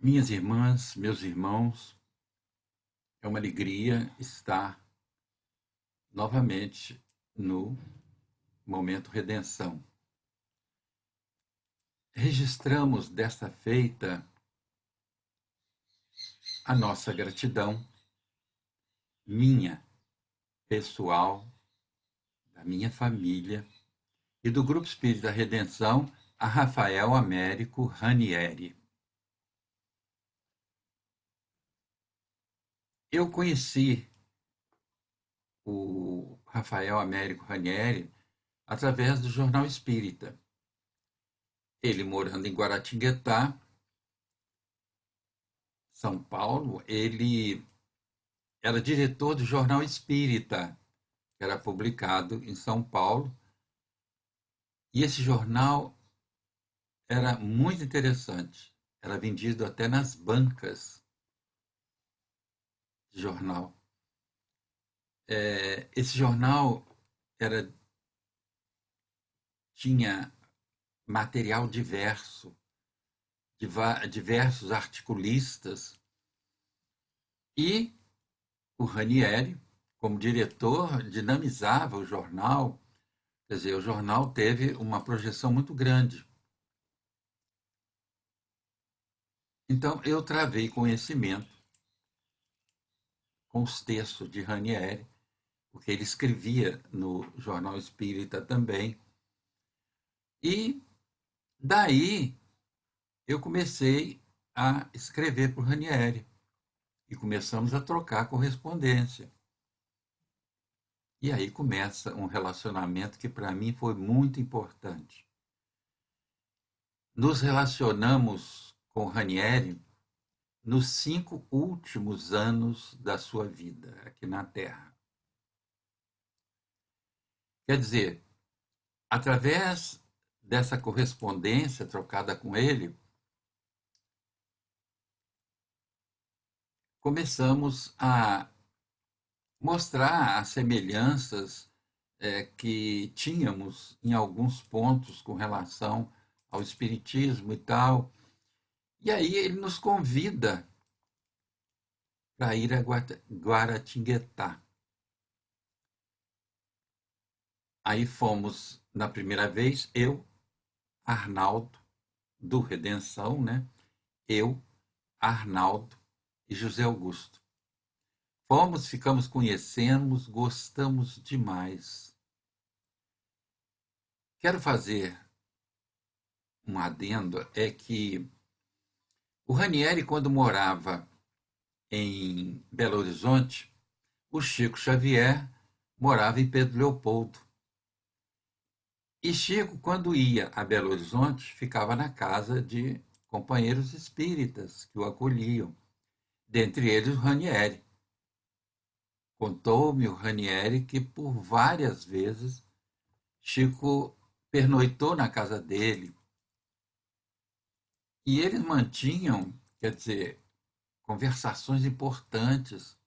Minhas irmãs, meus irmãos, é uma alegria estar novamente no Momento Redenção. Registramos desta feita a nossa gratidão, minha, pessoal, da minha família e do Grupo Espírita Redenção, a Rafael Américo Ranieri. Eu conheci o Rafael Américo Ranieri através do Jornal Espírita. Ele morando em Guaratinguetá, São Paulo, ele era diretor do Jornal Espírita, que era publicado em São Paulo. E esse jornal era muito interessante. Era vendido até nas bancas de jornal. Esse jornal era, tinha material diverso, diversos articulistas. E o Ranieri, como diretor, dinamizava o jornal. Quer dizer, o jornal teve uma projeção muito grande. Então, eu travei conhecimento com os textos de Ranieri, porque ele escrevia no Jornal Espírita também. E daí eu comecei a escrever para o Ranieri e começamos a trocar correspondência. E aí começa um relacionamento que para mim foi muito importante. Nos relacionamos com o Ranieri nos 5 últimos anos da sua vida aqui na Terra. Quer dizer, através dessa correspondência trocada com ele, começamos a mostrar as semelhanças que tínhamos em alguns pontos com relação ao espiritismo e tal. E aí ele nos convida para ir a Guaratinguetá. Aí fomos, na primeira vez, eu, Arnaldo, do Redenção, né? Eu, Arnaldo e José Augusto. Fomos, ficamos, conhecemos, gostamos demais. Quero fazer um adendo, é que o Ranieri, quando morava em Belo Horizonte, o Chico Xavier morava em Pedro Leopoldo. E Chico, quando ia a Belo Horizonte, ficava na casa de companheiros espíritas que o acolhiam, dentre eles o Ranieri. Contou-me o Ranieri que por várias vezes Chico pernoitou na casa dele e eles mantinham, quer dizer, conversações importantes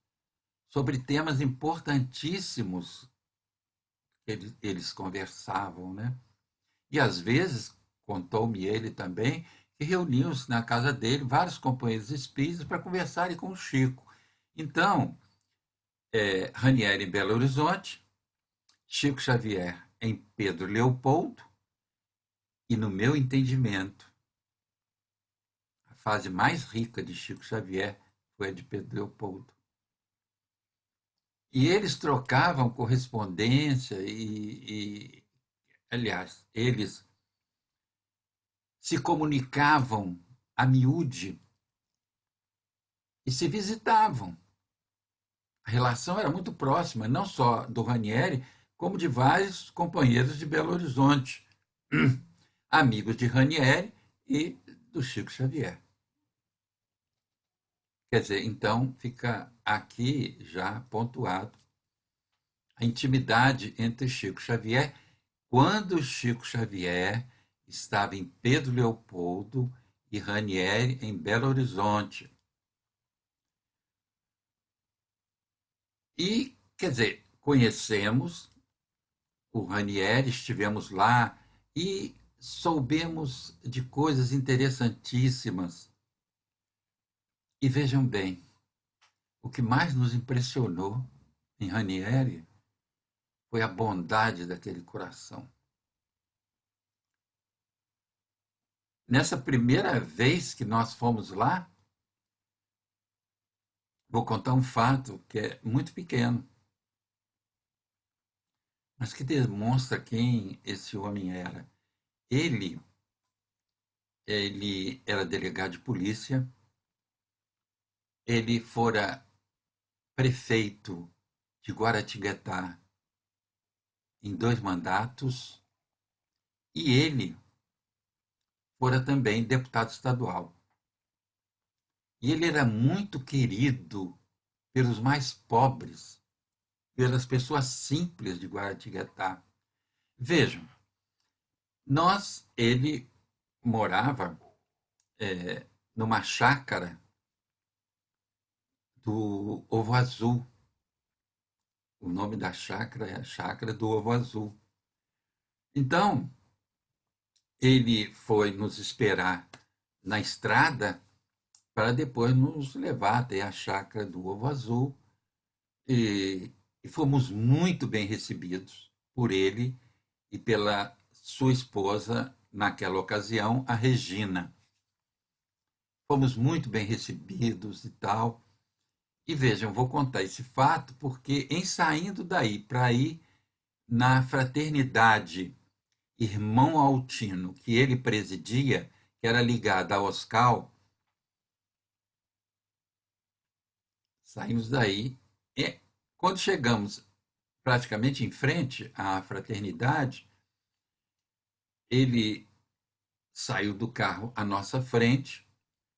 sobre temas importantíssimos que eles conversavam, né? E às vezes, contou-me ele também, que reuniam-se na casa dele vários companheiros espíritas para conversarem com o Chico. Então, Ranieri em Belo Horizonte, Chico Xavier em Pedro Leopoldo, e no meu entendimento, a fase mais rica de Chico Xavier foi a de Pedro Leopoldo. E eles trocavam correspondência aliás, eles se comunicavam a miúde e se visitavam. A relação era muito próxima, não só do Ranieri, como de vários companheiros de Belo Horizonte, amigos de Ranieri e do Chico Xavier. Quer dizer, então fica aqui já pontuado a intimidade entre Chico Xavier quando Chico Xavier estava em Pedro Leopoldo e Ranieri em Belo Horizonte. E, quer dizer, conhecemos o Ranieri, estivemos lá e soubemos de coisas interessantíssimas E vejam bem, o que mais nos impressionou em Ranieri foi a bondade daquele coração. Nessa primeira vez que nós fomos lá, vou contar um fato que é muito pequeno, mas que demonstra quem esse homem era. Ele, ele era delegado de polícia, ele fora prefeito de Guaratinguetá em 2 mandatos e ele fora também deputado estadual. E ele era muito querido pelos mais pobres, pelas pessoas simples de Guaratinguetá. Vejam, ele morava numa chácara do Ovo Azul. O nome da chácara é a Chácara do Ovo Azul. Então, ele foi nos esperar na estrada para depois nos levar até a chácara do Ovo Azul e fomos muito bem recebidos por ele e pela sua esposa, naquela ocasião, a Regina. Fomos muito bem recebidos e tal. E vejam, vou contar esse fato porque, em saindo daí para ir na fraternidade Irmão Altino, que ele presidia, que era ligada à Oscal, saímos daí. E quando chegamos praticamente em frente à fraternidade, ele saiu do carro à nossa frente,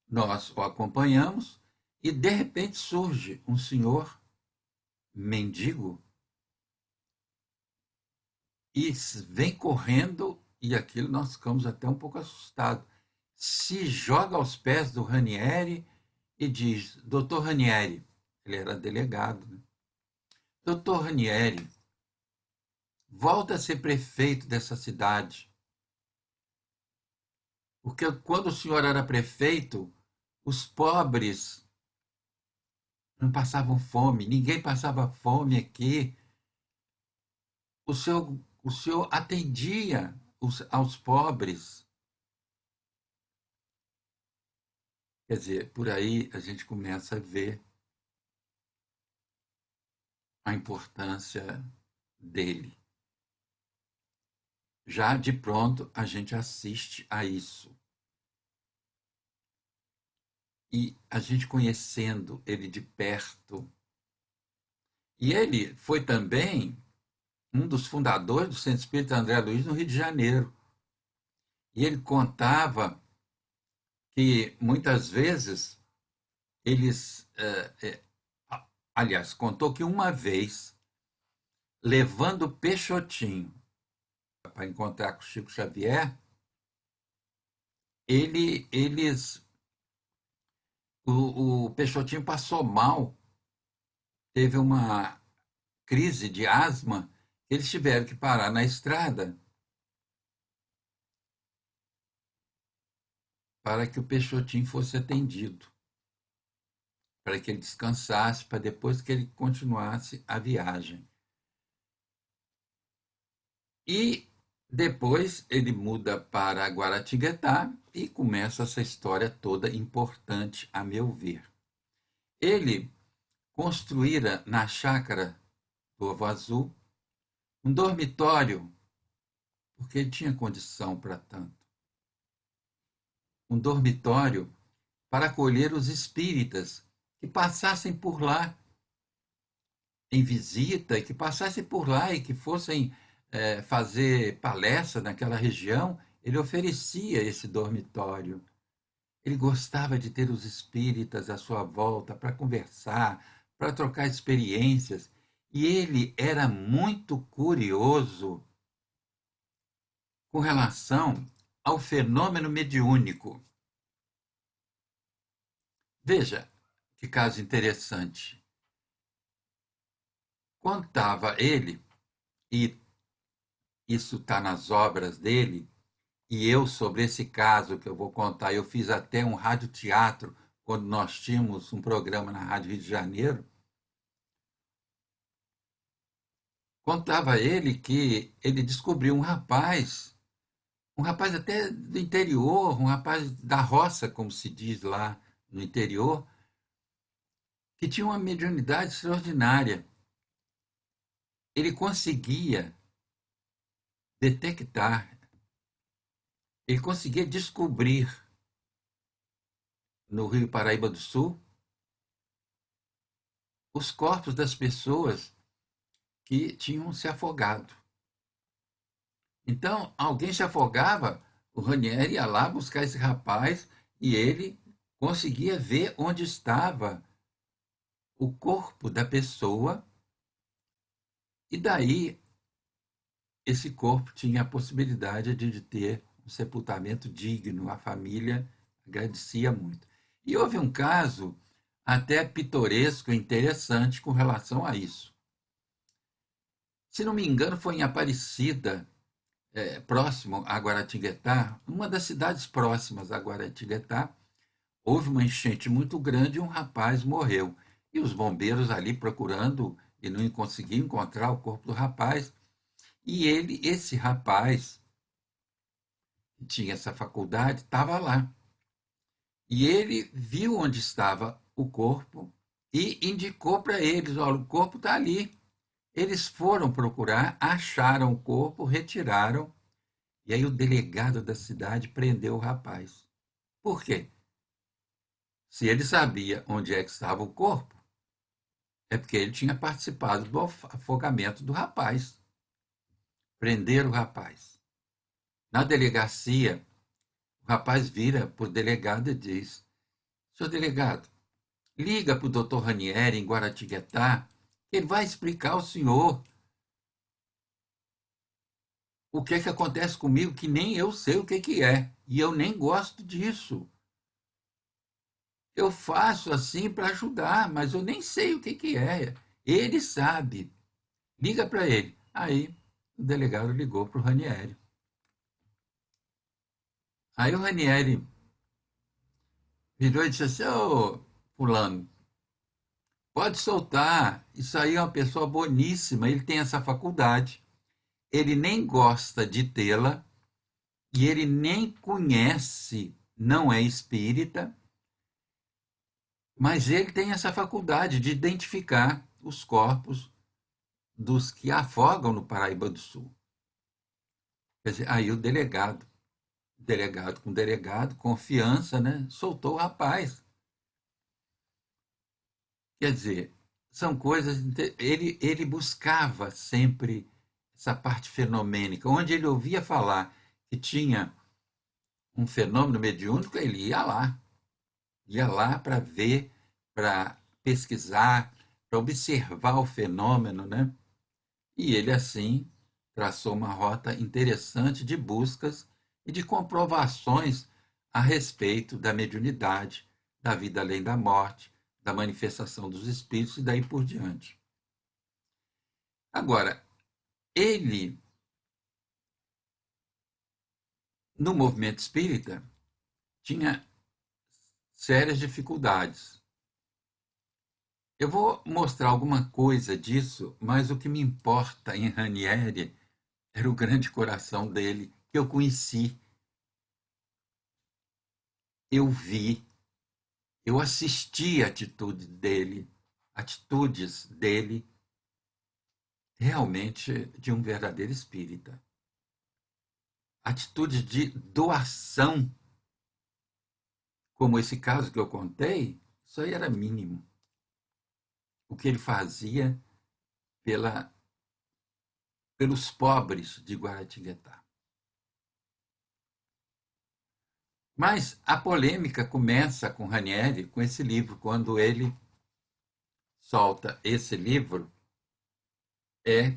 nós o acompanhamos e de repente surge um senhor mendigo e vem correndo e aquilo nós ficamos até um pouco assustados. Se joga aos pés do Ranieri e diz: Doutor Ranieri, ele era delegado, né? Doutor Ranieri, volta a ser prefeito dessa cidade. Porque quando o senhor era prefeito, os pobres não passavam fome, ninguém passava fome aqui. O senhor atendia aos pobres. Quer dizer, por aí a gente começa a ver a importância dele. Já de pronto a gente assiste a isso. E a gente conhecendo ele de perto. E ele foi também um dos fundadores do Centro Espírita André Luiz no Rio de Janeiro. E ele contava que muitas vezes eles. Aliás, contou que uma vez, levando Peixotinho para encontrar com o Chico Xavier, eles. O Peixotinho passou mal, teve uma crise de asma, eles tiveram que parar na estrada para que o Peixotinho fosse atendido, para que ele descansasse, para depois que ele continuasse a viagem. E depois ele muda para Guaratinguetá e começa essa história toda importante, a meu ver. Ele construíra na chácara do Ovo Azul um dormitório, porque ele tinha condição para tanto. Um dormitório para acolher os espíritas que passassem por lá em visita, e que passassem por lá e que fossem fazer palestra naquela região, ele oferecia esse dormitório. Ele gostava de ter os espíritas à sua volta para conversar, para trocar experiências. E ele era muito curioso com relação ao fenômeno mediúnico. Veja que caso interessante. Contava ele, e isso está nas obras dele, e eu, sobre esse caso que eu vou contar, eu fiz até um radioteatro quando nós tínhamos um programa na Rádio Rio de Janeiro, contava ele que ele descobriu um rapaz até do interior, um rapaz da roça, como se diz lá no interior, que tinha uma mediunidade extraordinária. Ele conseguia detectar, ele conseguia descobrir no Rio Paraíba do Sul os corpos das pessoas que tinham se afogado. Então, alguém se afogava, o Ranieri ia lá buscar esse rapaz e ele conseguia ver onde estava o corpo da pessoa, e daí esse corpo tinha a possibilidade de ter um sepultamento digno. A família agradecia muito. E houve um caso até pitoresco e interessante com relação a isso. Se não me engano, foi em Aparecida, próximo a Guaratinguetá, uma das cidades próximas a Guaratinguetá, houve uma enchente muito grande e um rapaz morreu. E os bombeiros ali procurando e não conseguiam encontrar o corpo do rapaz. E esse rapaz, que tinha essa faculdade, estava lá. E ele viu onde estava o corpo e indicou para eles: olha, o corpo está ali. Eles foram procurar, acharam o corpo, retiraram, e aí o delegado da cidade prendeu o rapaz. Por quê? Se ele sabia onde é que estava o corpo, é porque ele tinha participado do afogamento do rapaz. Prenderam o rapaz. Na delegacia, o rapaz vira para o delegado e diz: senhor delegado, liga para o doutor Ranieri em Guaratinguetá, que ele vai explicar ao senhor o que é que acontece comigo, que nem eu sei o que é. E eu nem gosto disso. Eu faço assim para ajudar, mas eu nem sei o que é. Ele sabe. Liga para ele. Aí o delegado ligou para o Ranieri. Aí o Ranieri virou e disse assim: ô, fulano, pode soltar. Isso aí é uma pessoa boníssima. Ele tem essa faculdade. Ele nem gosta de tê-la e ele nem conhece, não é espírita, mas ele tem essa faculdade de identificar os corpos dos que afogam no Paraíba do Sul. Quer dizer, aí o delegado com delegado, confiança, né? Soltou o rapaz. Quer dizer, são coisas. Ele buscava sempre essa parte fenomênica. Onde ele ouvia falar que tinha um fenômeno mediúnico, ele ia lá para ver, para pesquisar, para observar o fenômeno, né? E ele, assim, traçou uma rota interessante de buscas e de comprovações a respeito da mediunidade, da vida além da morte, da manifestação dos espíritos e daí por diante. Agora, ele, no movimento espírita, tinha sérias dificuldades. Eu vou mostrar alguma coisa disso, mas o que me importa em Ranieri era o grande coração dele, que eu conheci, eu vi, eu assisti atitudes dele realmente de um verdadeiro espírita. Atitudes de doação, como esse caso que eu contei, isso aí era mínimo. O que ele fazia pela, pelos pobres de Guaratinguetá. Mas a polêmica começa com Ranieri, com esse livro, quando ele solta esse livro, é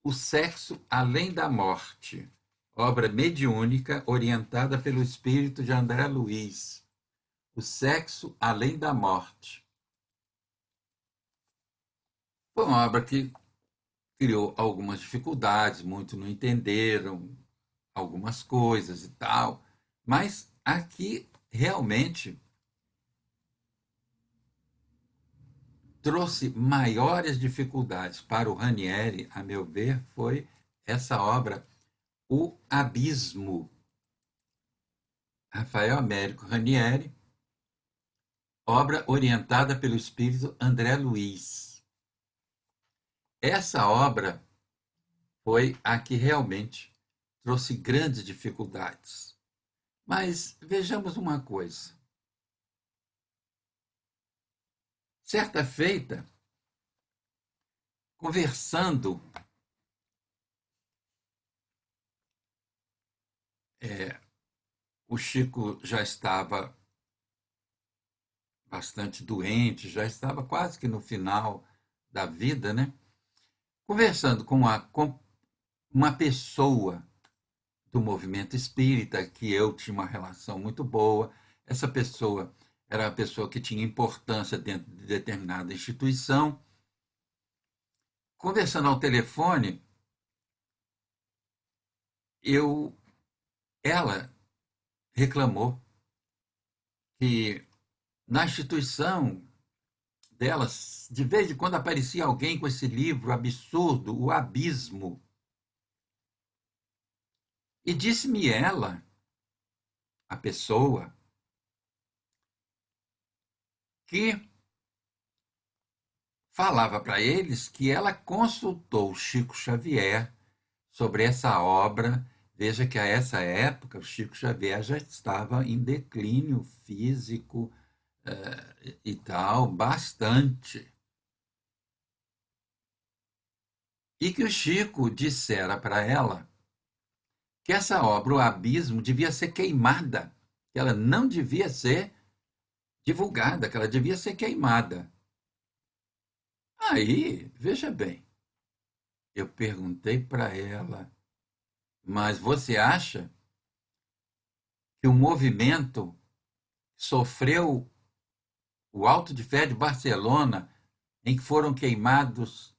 O Sexo Além da Morte, obra mediúnica orientada pelo espírito de André Luiz. O Sexo Além da Morte. Foi uma obra que criou algumas dificuldades, muitos não entenderam algumas coisas e tal, mas aqui realmente trouxe maiores dificuldades para o Ranieri, a meu ver, foi essa obra, O Abismo. Rafael Américo Ranieri, obra orientada pelo espírito André Luiz. Essa obra foi a que realmente trouxe grandes dificuldades. Mas vejamos uma coisa. Certa feita, conversando o Chico já estava bastante doente, já estava quase que no final da vida, né? Conversando com uma pessoa do movimento espírita, que eu tinha uma relação muito boa. Essa pessoa era uma pessoa que tinha importância dentro de determinada instituição. Conversando ao telefone, ela reclamou que na instituição delas, de vez em quando aparecia alguém com esse livro absurdo, O Abismo. E disse-me ela, a pessoa, que falava para eles que ela consultou Chico Xavier sobre essa obra. Veja que a essa época o Chico Xavier já estava em declínio físico e tal, bastante. E que o Chico dissera para ela que essa obra, O Abismo, devia ser queimada, que ela não devia ser divulgada, que ela devia ser queimada. Aí, veja bem, eu perguntei para ela, mas você acha que o movimento sofreu o Auto de Fé de Barcelona, em que foram queimadas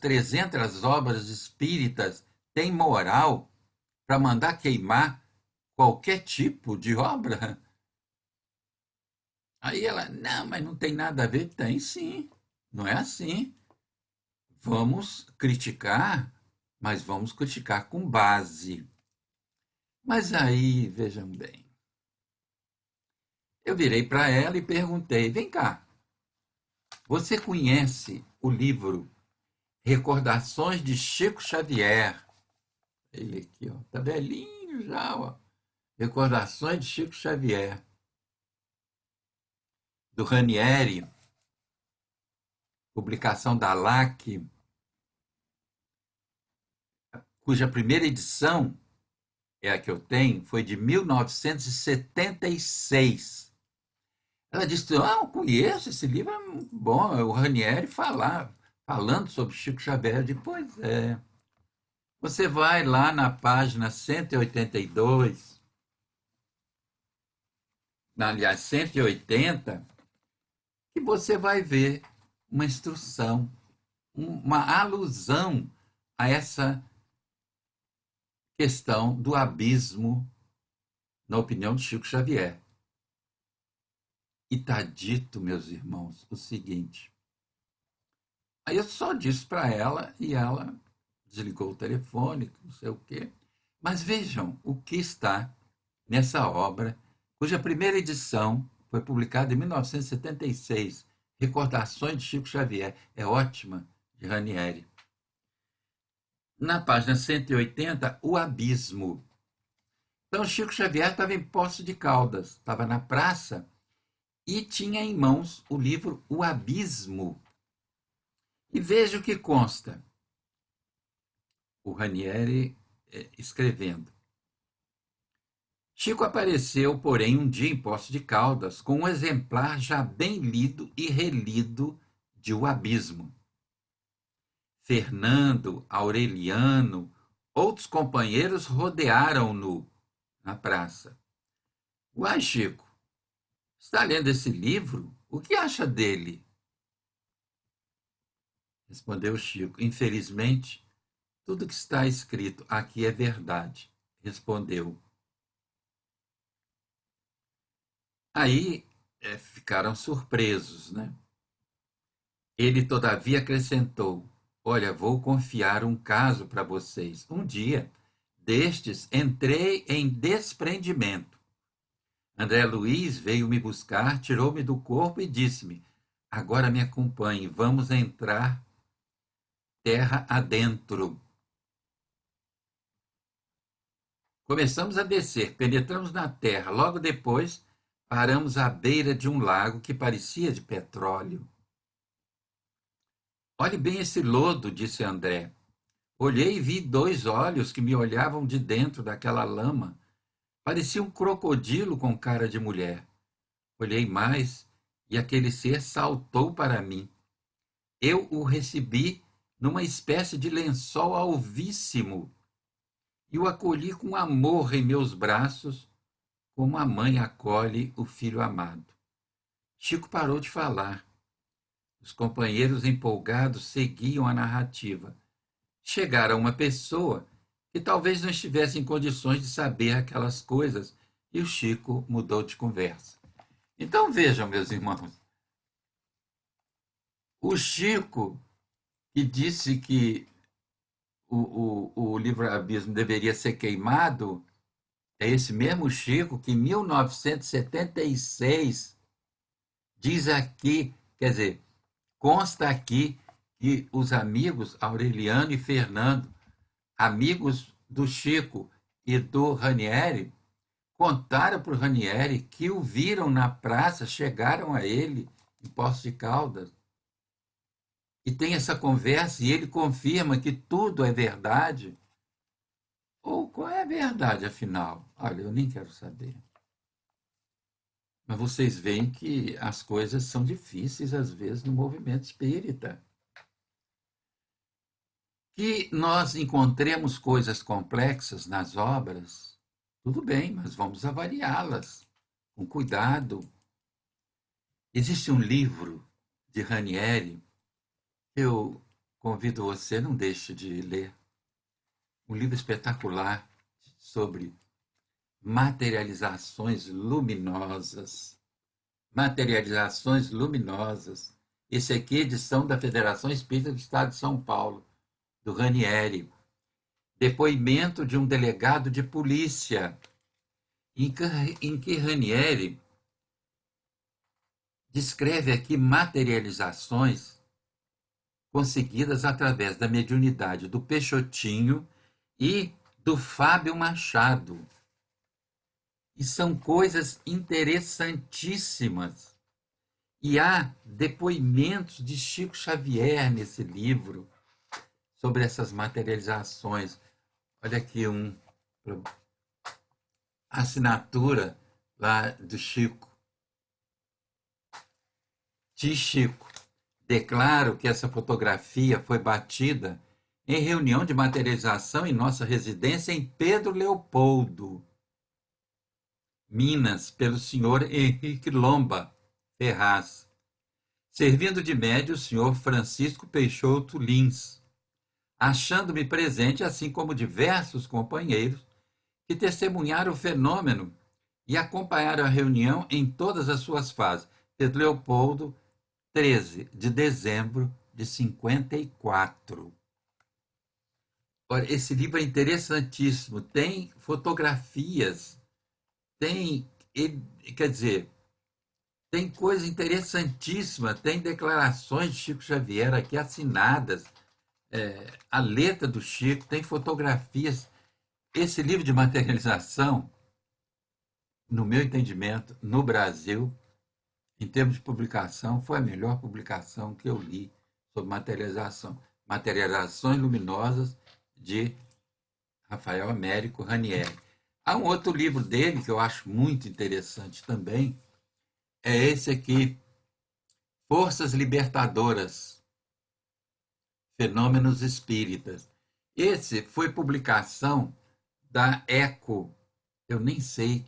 300 obras espíritas, tem moral para mandar queimar qualquer tipo de obra? Aí ela, não, mas não tem nada a ver. Tem sim, não é assim. Vamos criticar, mas vamos criticar com base. Mas aí, vejam bem, eu virei para ela e perguntei: vem cá, você conhece o livro Recordações de Chico Xavier? Ele aqui, ó, tá velhinho já, ó. Recordações de Chico Xavier, do Ranieri, publicação da LAC, cuja primeira edição é a que eu tenho, foi de 1976. Ela disse: ah, eu conheço, esse livro é muito bom, é o Ranieri falando sobre Chico Xavier. Pois é. Você vai lá na página 182, aliás, 180, e você vai ver uma instrução, uma alusão a essa questão do abismo, na opinião de Chico Xavier. E está dito, meus irmãos, o seguinte. Aí eu só disse para ela e ela desligou o telefone, não sei o quê. Mas vejam o que está nessa obra, cuja primeira edição foi publicada em 1976, Recordações de Chico Xavier. É ótima, de Ranieri. Na página 180, O Abismo. Então, Chico Xavier estava em Poços de Caldas, estava na praça e tinha em mãos o livro O Abismo. E veja o que consta. O Ranieri escrevendo. Chico apareceu, porém, um dia em Poços de Caldas com um exemplar já bem lido e relido de O Abismo. Fernando, Aureliano, outros companheiros rodearam-no na praça. Uai, Chico, está lendo esse livro? O que acha dele? Respondeu Chico. Infelizmente, tudo que está escrito aqui é verdade. Respondeu. Aí ficaram surpresos, né? Ele, todavia, acrescentou: Olha, vou confiar um caso para vocês. Um dia destes, entrei em desprendimento. André Luiz veio me buscar, tirou-me do corpo e disse-me: Agora me acompanhe, vamos entrar terra adentro. Começamos a descer, penetramos na terra. Logo depois, paramos à beira de um lago que parecia de petróleo. Olhe bem esse lodo, disse André. Olhei e vi dois olhos que me olhavam de dentro daquela lama. Parecia um crocodilo com cara de mulher. Olhei mais e aquele ser saltou para mim. Eu o recebi numa espécie de lençol alvíssimo e o acolhi com amor em meus braços, como a mãe acolhe o filho amado. Chico parou de falar. Os companheiros empolgados seguiam a narrativa. Chegaram a uma pessoa que talvez não estivesse em condições de saber aquelas coisas e o Chico mudou de conversa. Então vejam, meus irmãos, o Chico, que disse que o livro-abismo deveria ser queimado, é esse mesmo Chico que em 1976 diz aqui, quer dizer, consta aqui que os amigos Aureliano e Fernando, amigos do Chico e do Ranieri, contaram para o Ranieri que o viram na praça, chegaram a ele em Poços de Caldas. E tem essa conversa e ele confirma que tudo é verdade. Ou qual é a verdade, afinal? Olha, eu nem quero saber. Mas vocês veem que as coisas são difíceis, às vezes, no movimento espírita. Que nós encontremos coisas complexas nas obras, tudo bem, mas vamos avaliá-las com cuidado. Existe um livro de Ranieri, eu convido você, não deixe de ler, um livro espetacular sobre materializações luminosas. Materializações luminosas. Esse aqui é edição da Federação Espírita do Estado de São Paulo, do Ranieri. Depoimento de um delegado de polícia, em que Ranieri descreve aqui materializações conseguidas através da mediunidade do Peixotinho e do Fábio Machado. E são coisas interessantíssimas. E há depoimentos de Chico Xavier nesse livro sobre essas materializações. Olha aqui assinatura lá do Chico. De Chico. Declaro que essa fotografia foi batida em reunião de materialização em nossa residência em Pedro Leopoldo, Minas, pelo senhor Henrique Lomba Ferraz, servindo de médio o senhor Francisco Peixoto Lins, achando-me presente, assim como diversos companheiros que testemunharam o fenômeno e acompanharam a reunião em todas as suas fases. Pedro Leopoldo, 13 de dezembro de 54. Olha, esse livro é interessantíssimo. Tem fotografias, tem, quer dizer, tem coisa interessantíssima, tem declarações de Chico Xavier aqui assinadas, a letra do Chico, tem fotografias. Esse livro de materialização, no meu entendimento, no Brasil, em termos de publicação, foi a melhor publicação que eu li sobre materialização. Materializações Luminosas, de Rafael Américo Ranieri. Há um outro livro dele que eu acho muito interessante também, é esse aqui, Forças Libertadoras, Fenômenos Espíritas. Esse foi publicação da ECO. Eu nem sei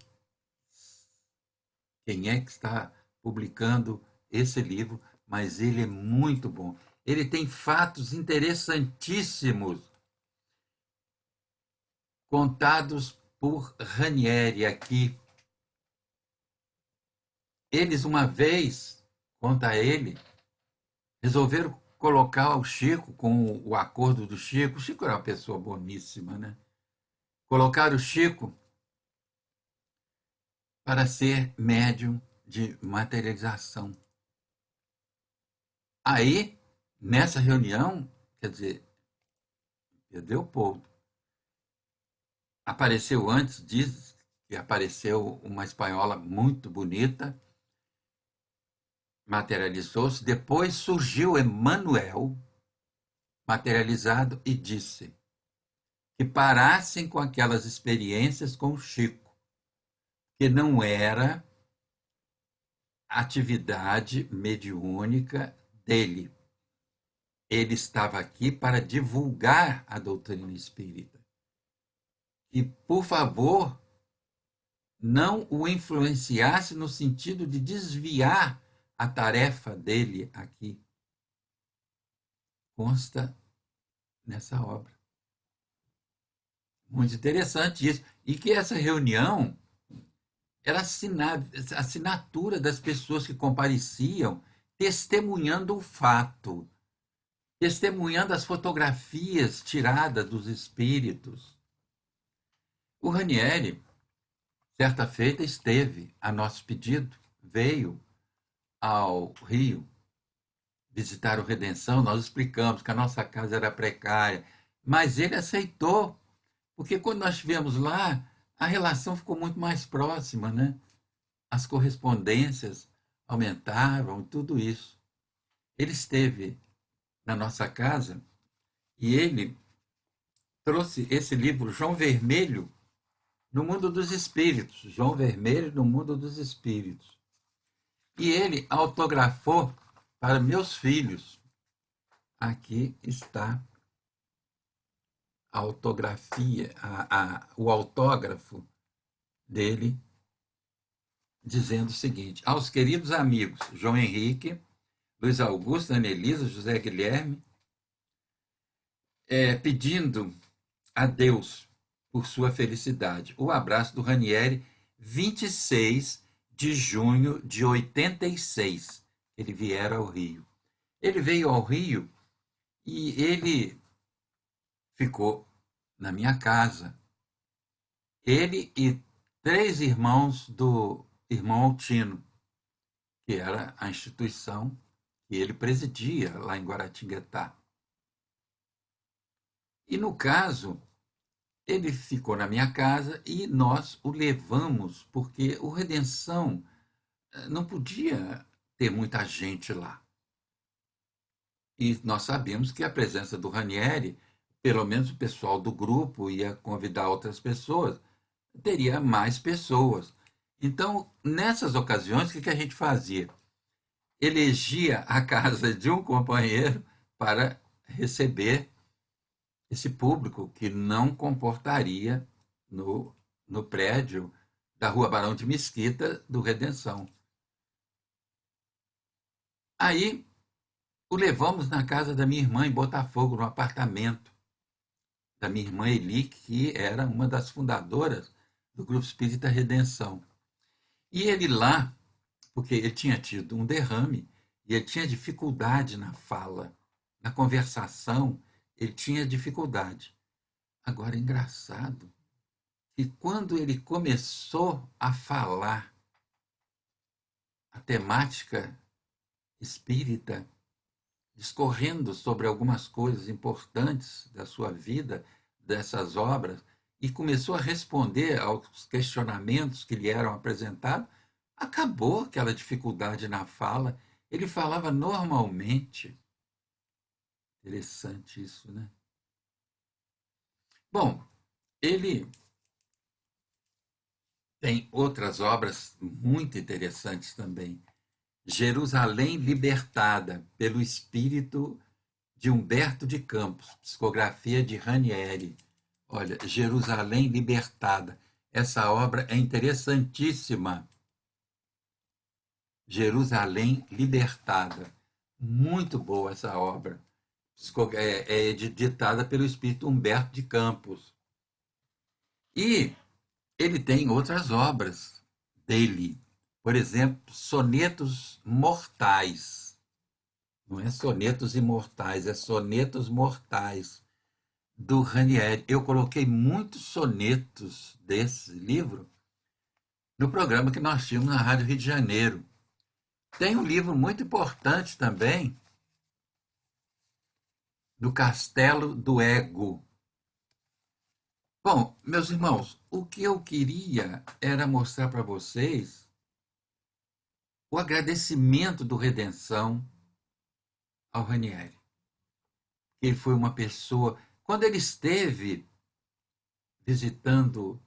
quem é que está publicando esse livro, mas ele é muito bom. Ele tem fatos interessantíssimos contados por Ranieri aqui. Eles, uma vez, conta ele, resolveram colocar o Chico, com o acordo do Chico. O Chico era uma pessoa boníssima, né? Colocaram o Chico para ser médium de materialização. Aí, nessa reunião, quer dizer, Pedro Leopoldo apareceu antes disso, que apareceu uma espanhola muito bonita, materializou-se. Depois surgiu Emmanuel, materializado, e disse que parassem com aquelas experiências com o Chico, que não era atividade mediúnica dele. Ele estava aqui para divulgar a doutrina espírita. E, por favor, não o influenciasse no sentido de desviar a tarefa dele aqui. Consta nessa obra. Muito interessante isso. E que essa reunião era a assinatura das pessoas que compareciam, testemunhando o fato, testemunhando as fotografias tiradas dos espíritos. O Ranieri, certa feita, esteve, a nosso pedido, veio ao Rio visitar o Redenção. Nós explicamos que a nossa casa era precária, mas ele aceitou, porque quando nós estivemos lá, a relação ficou muito mais próxima, né? As correspondências aumentavam e tudo isso. Ele esteve na nossa casa e ele trouxe esse livro, João Vermelho, no Mundo dos Espíritos. João Vermelho, no Mundo dos Espíritos. E ele autografou para meus filhos. Aqui está a autografia, o autógrafo dele, dizendo o seguinte: aos queridos amigos João Henrique, Luiz Augusto, Anelisa, José Guilherme, pedindo a Deus por sua felicidade. O abraço do Ranieri, 26 de junho de 86. Ele viera ao Rio. Ele veio ao Rio e ele ficou na minha casa. Ele e 3 irmãos do irmão Altino, que era a instituição que ele presidia lá em Guaratinguetá. E, no caso, ele ficou na minha casa e nós o levamos, porque o Redenção não podia ter muita gente lá. E nós sabemos que a presença do Ranieri, pelo menos o pessoal do grupo ia convidar outras pessoas, teria mais pessoas. Então, nessas ocasiões, o que a gente fazia? Elegia a casa de um companheiro para receber esse público que não comportaria no prédio da Rua Barão de Mesquita do Redenção. Aí o levamos na casa da minha irmã em Botafogo, no apartamento da minha irmã Eli, que era uma das fundadoras do Grupo Espírita Redenção. E ele lá, porque ele tinha tido um derrame e ele tinha dificuldade na fala, na conversação, ele tinha dificuldade. Agora, engraçado que quando ele começou a falar a temática espírita, discorrendo sobre algumas coisas importantes da sua vida, dessas obras, e começou a responder aos questionamentos que lhe eram apresentados, acabou aquela dificuldade na fala. Ele falava normalmente. Interessante isso, né? Bom, ele tem outras obras muito interessantes também. Jerusalém Libertada, pelo espírito de Humberto de Campos, psicografia de Ranieri. Olha, Jerusalém Libertada. Essa obra é interessantíssima. Jerusalém Libertada. Muito boa essa obra. É ditada pelo espírito Humberto de Campos. E ele tem outras obras dele. Por exemplo, sonetos mortais. Não é sonetos imortais, é sonetos mortais, do Ranieri. Eu coloquei muitos sonetos desse livro no programa que nós tínhamos na Rádio Rio de Janeiro. Tem um livro muito importante também, do Castelo do Ego. Bom, meus irmãos, o que eu queria era mostrar para vocês o agradecimento do Redenção ao Ranieri. Ele foi uma pessoa. Quando ele esteve visitando,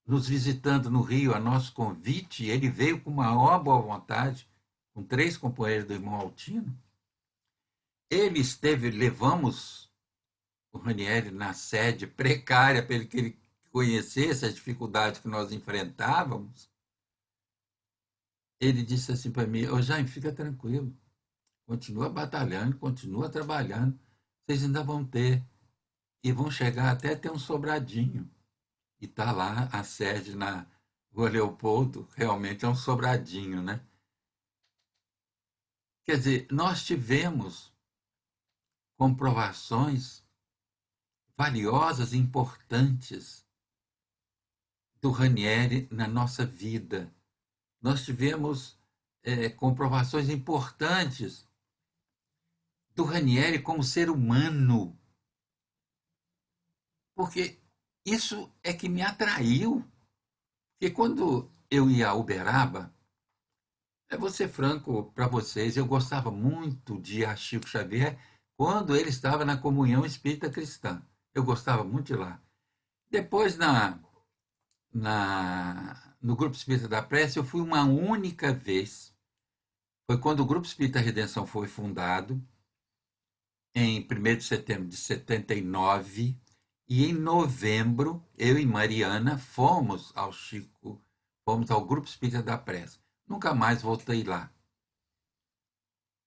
nos visitando no Rio, a nosso convite, ele veio com maior boa vontade, com 3 companheiros do irmão Altino. Ele esteve, levamos o Ranieri na sede precária para que ele conhecesse as dificuldades que nós enfrentávamos. Ele disse assim para mim: Ô Jaime, fica tranquilo, continua batalhando, continua trabalhando, vocês ainda vão ter, e vão chegar até ter um sobradinho. E está lá a sede na Rua Leopoldo, realmente é um sobradinho, né? Quer dizer, nós tivemos comprovações valiosas e importantes do Ranieri na nossa vida. Nós tivemos comprovações importantes do Ranieri como ser humano, porque isso é que me atraiu. Porque quando eu ia a Uberaba, vou ser franco para vocês, eu gostava muito de ir a Chico Xavier quando ele estava na Comunhão Espírita Cristã. Eu gostava muito de lá. Depois, no Grupo Espírita da Prece, eu fui uma única vez. Foi quando o Grupo Espírita Redenção foi fundado, em 1º de setembro de 79, e em novembro, eu e Mariana fomos ao Grupo Espírita da Prece. Nunca mais voltei lá.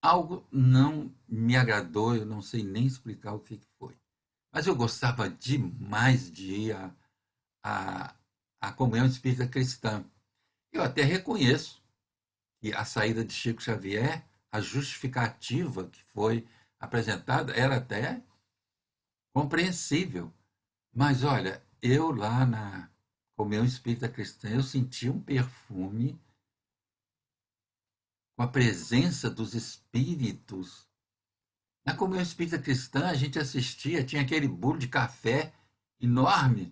Algo não me agradou, eu não sei nem explicar o que foi. Mas eu gostava demais de ir à, à Comunhão Espírita Cristã. Eu até reconheço que a saída de Chico Xavier, a justificativa que foi apresentada, era até compreensível. Mas olha, eu lá na Comunhão Espírita Cristã, eu senti um perfume com a presença dos espíritos. Na Comunhão Espírita Cristã, a gente assistia, tinha aquele bolo de café enorme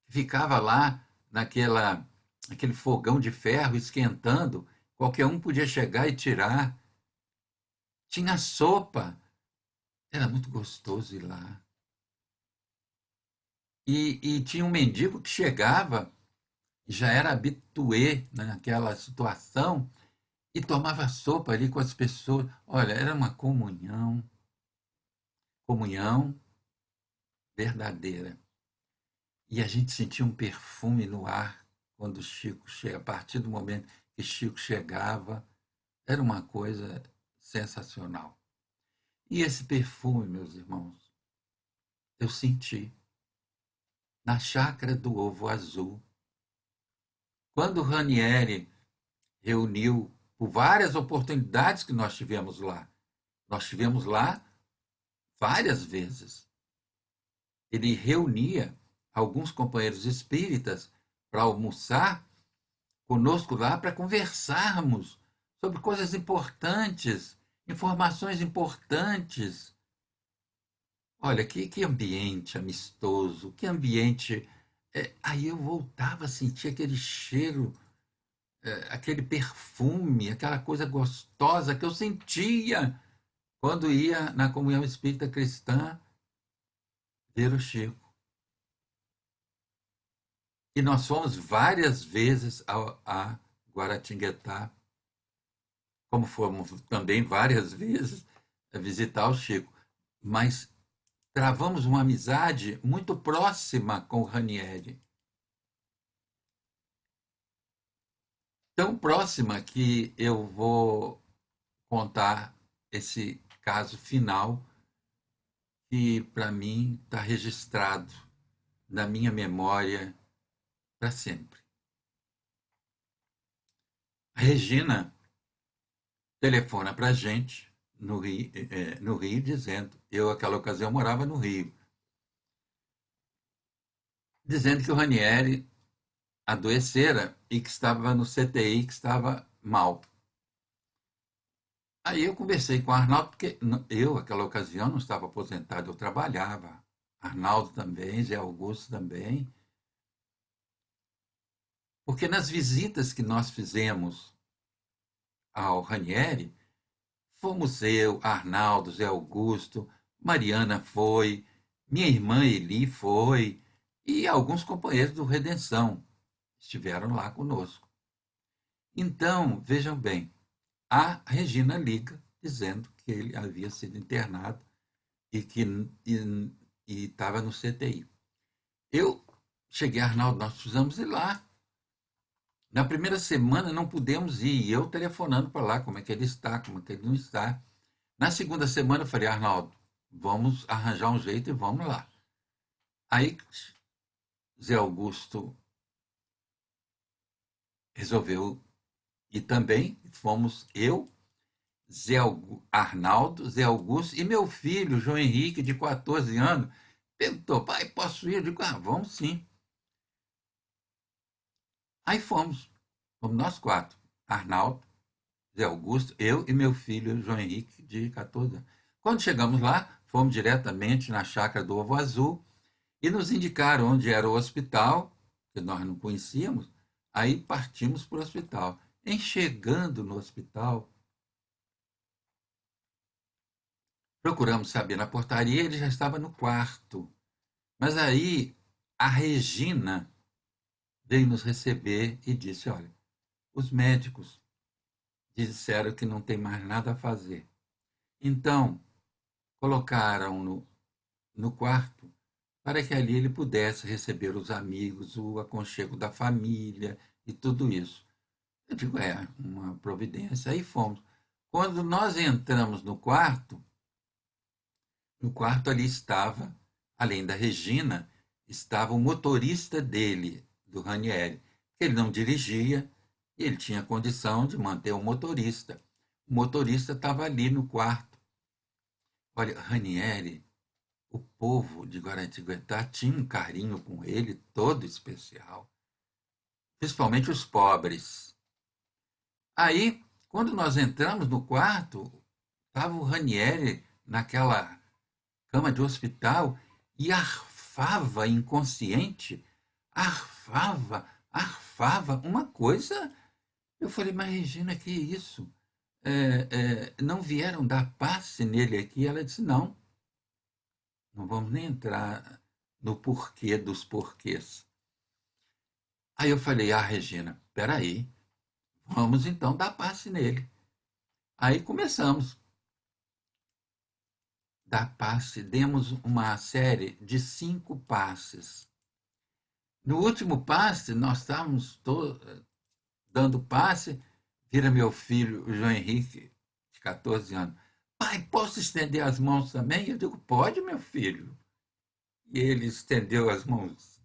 que ficava lá aquele fogão de ferro esquentando. Qualquer um podia chegar e tirar. Tinha sopa. Era muito gostoso ir lá. E tinha um mendigo que chegava, já era habitué naquela situação, e tomava sopa ali com as pessoas. Olha, era uma comunhão verdadeira. E a gente sentia um perfume no ar quando o Chico chega. A partir do momento que Chico chegava, era uma coisa sensacional. E esse perfume, meus irmãos, eu senti na chácara do Ovo Azul. Quando o Ranieri reuniu, por várias oportunidades que nós tivemos lá várias vezes. Ele reunia alguns companheiros espíritas para almoçar conosco lá, para conversarmos sobre coisas importantes, informações importantes. Olha, que ambiente amistoso, que ambiente. Aí eu voltava a sentir aquele cheiro, aquele perfume, aquela coisa gostosa que eu sentia quando ia na Comunhão Espírita Cristã ver o Chico. E nós fomos várias vezes a Guaratinguetá, como fomos também várias vezes a visitar o Chico. Mas travamos uma amizade muito próxima com o Ranieri. Tão próxima que eu vou contar esse caso final que, para mim, está registrado na minha memória para sempre. A Regina telefona para a gente no Rio, dizendo, eu naquela ocasião morava no Rio, dizendo que o Ranieri adoecera e que estava no CTI, que estava mal. Aí eu conversei com o Arnaldo, porque eu, naquela ocasião, não estava aposentado, eu trabalhava. Arnaldo também, Zé Augusto também. Porque nas visitas que nós fizemos ao Ranieri, fomos eu, Arnaldo, Zé Augusto, Mariana foi, minha irmã Eli foi, e alguns companheiros do Redenção estiveram lá conosco. Então, vejam bem, a Regina liga dizendo que ele havia sido internado e que estava no CTI. Eu cheguei, Arnaldo, nós precisamos ir lá. Na primeira semana não pudemos ir, e eu telefonando para lá, como é que ele está, como é que ele não está. Na segunda semana eu falei, Arnaldo, vamos arranjar um jeito e vamos lá. Aí Zé Augusto resolveu ir também, fomos eu, Arnaldo, Zé Augusto e meu filho, João Henrique, de 14 anos, perguntou, pai, posso ir? Eu digo, vamos sim. Aí fomos nós quatro, Arnaldo, Zé Augusto, eu e meu filho, João Henrique, de 14 anos. Quando chegamos lá, fomos diretamente na chácara do Ovo Azul e nos indicaram onde era o hospital, que nós não conhecíamos, aí partimos para o hospital. Em chegando no hospital, procuramos saber na portaria, ele já estava no quarto. Mas aí a Regina veio nos receber e disse: olha, os médicos disseram que não tem mais nada a fazer. Então, colocaram-no no quarto para que ali ele pudesse receber os amigos, o aconchego da família e tudo isso. Eu digo, uma providência. Aí fomos. Quando nós entramos no quarto ali estava, além da Regina, estava o motorista dele, do Ranieri. Ele não dirigia, e ele tinha condição de manter o motorista. O motorista estava ali no quarto. Olha, Ranieri, o povo de Guaratinguetá tinha um carinho com ele todo especial, principalmente os pobres. Aí, quando nós entramos no quarto, estava o Ranieri naquela cama de hospital e arfava inconsciente, arfava, uma coisa. Eu falei, mas Regina, que isso? Não vieram dar passe nele aqui? Ela disse, não, não vamos nem entrar no porquê dos porquês. Aí eu falei, Regina, peraí, vamos então dar passe nele. Aí começamos. Dar passe, demos uma série de 5 passes. No último passe, nós estávamos dando passe, vira meu filho, o João Henrique, de 14 anos. Pai, posso estender as mãos também? Eu digo, pode, meu filho. E ele estendeu as mãos.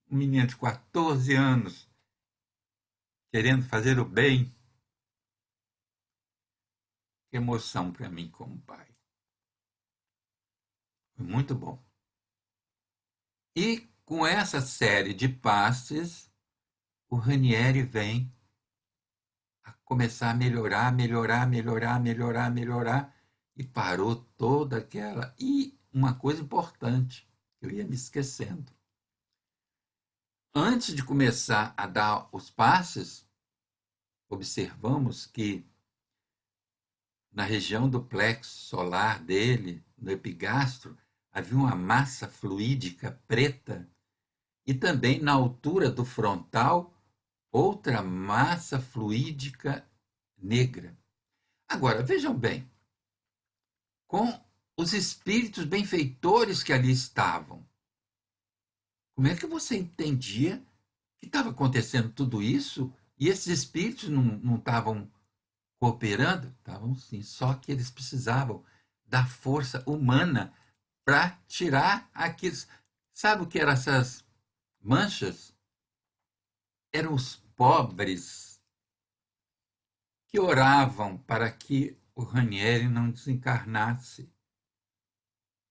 Um menino de 14 anos, querendo fazer o bem. Que emoção para mim como pai. Foi muito bom. E com essa série de passes, o Ranieri vem a começar a melhorar, e parou toda aquela. E uma coisa importante, que eu ia me esquecendo. Antes de começar a dar os passes, observamos que na região do plexo solar dele, no epigastro, havia uma massa fluídica preta e também na altura do frontal, outra massa fluídica negra. Agora, vejam bem, com os espíritos benfeitores que ali estavam, como é que você entendia que estava acontecendo tudo isso e esses espíritos não estavam cooperando? Estavam sim, só que eles precisavam da força humana para tirar aqueles. Sabe o que eram essas manchas? Eram os pobres que oravam para que o Ranieri não desencarnasse,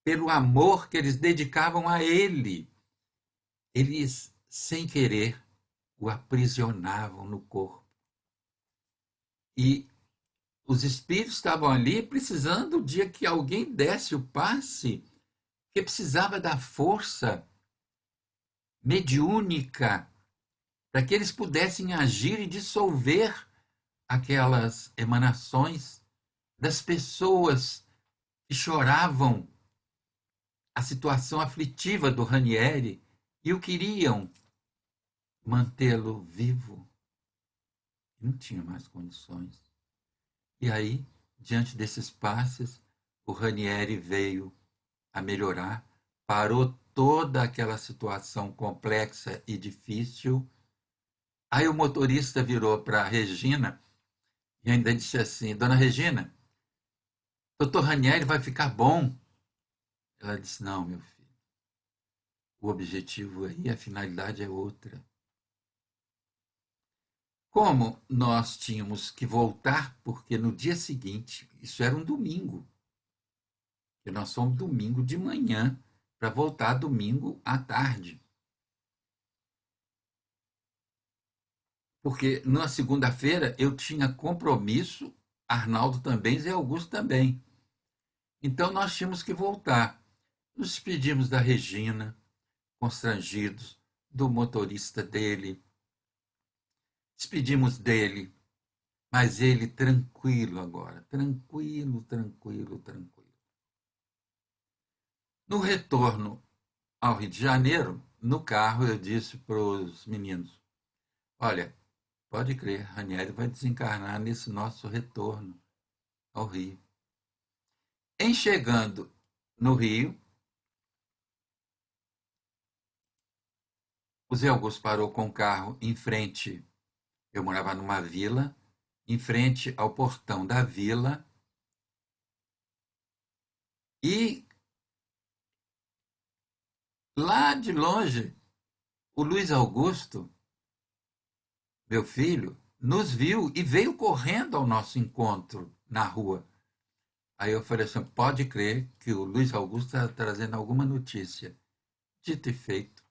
pelo amor que eles dedicavam a ele. Eles, sem querer, o aprisionavam no corpo. E os espíritos estavam ali precisando de que alguém desse o passe, que precisava da força mediúnica para que eles pudessem agir e dissolver aquelas emanações das pessoas que choravam a situação aflitiva do Ranieri e o queriam mantê-lo vivo. Não tinha mais condições. E aí, diante desses passes, o Ranieri veio a melhorar, parou toda aquela situação complexa e difícil. Aí o motorista virou para a Regina e ainda disse assim: Dona Regina, doutor Ranieri vai ficar bom. Ela disse: Não, meu filho, o objetivo aí, a finalidade é outra. Como nós tínhamos que voltar, porque no dia seguinte, isso era um domingo, e nós fomos domingo de manhã para voltar domingo à tarde. Porque na segunda-feira eu tinha compromisso, Arnaldo também, Zé Augusto também. Então nós tínhamos que voltar. Nos despedimos da Regina, constrangidos, do motorista dele, despedimos dele, mas ele tranquilo agora, tranquilo, tranquilo, tranquilo. No retorno ao Rio de Janeiro, no carro, eu disse para os meninos: Olha, pode crer, Ranieri vai desencarnar nesse nosso retorno ao Rio. Em chegando no Rio, o Zé Augusto parou com o carro em frente. Eu morava numa vila, em frente ao portão da vila, e lá de longe, o Luiz Augusto, meu filho, nos viu e veio correndo ao nosso encontro na rua. Aí eu falei assim: pode crer que o Luiz Augusto está trazendo alguma notícia. Dito e feito,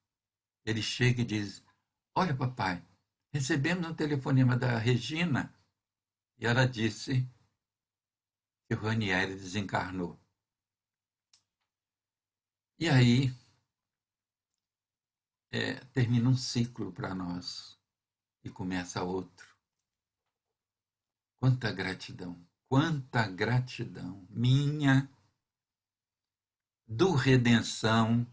ele chega e diz: Olha, papai, recebemos um telefonema da Regina e ela disse que o Ranieri desencarnou. E aí termina um ciclo para nós e começa outro. Quanta gratidão minha, do Redenção,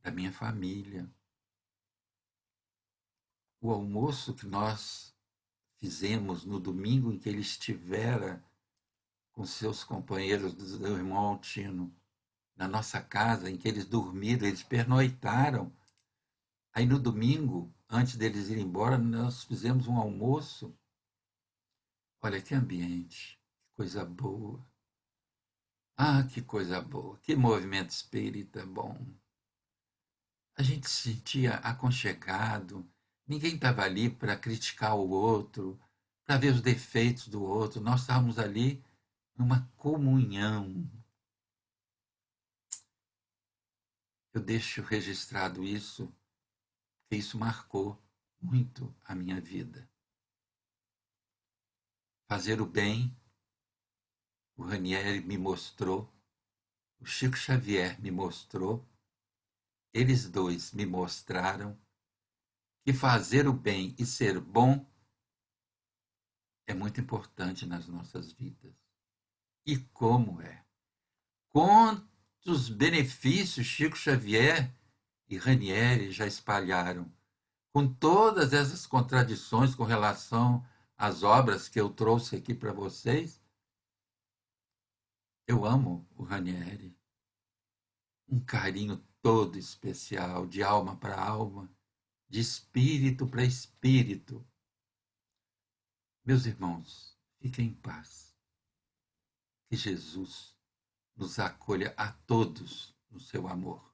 da minha família. O almoço que nós fizemos no domingo em que ele estivera com seus companheiros do irmão Altino, na nossa casa, em que eles dormiram, eles pernoitaram. Aí no domingo, antes deles irem embora, nós fizemos um almoço. Olha que ambiente, que coisa boa. Ah, que coisa boa, que movimento espírita bom. A gente se sentia aconchegado, ninguém estava ali para criticar o outro, para ver os defeitos do outro, nós estávamos ali numa comunhão. Eu deixo registrado isso, porque isso marcou muito a minha vida. Fazer o bem, o Ranieri me mostrou, o Chico Xavier me mostrou, eles dois me mostraram que fazer o bem e ser bom é muito importante nas nossas vidas. E como é? Quantos benefícios Chico Xavier e Ranieri já espalharam, com todas essas contradições com relação às obras que eu trouxe aqui para vocês. Eu amo o Ranieri, um carinho todo especial, de alma para alma, de espírito para espírito. Meus irmãos, fiquem em paz. Que Jesus nos acolha a todos no seu amor.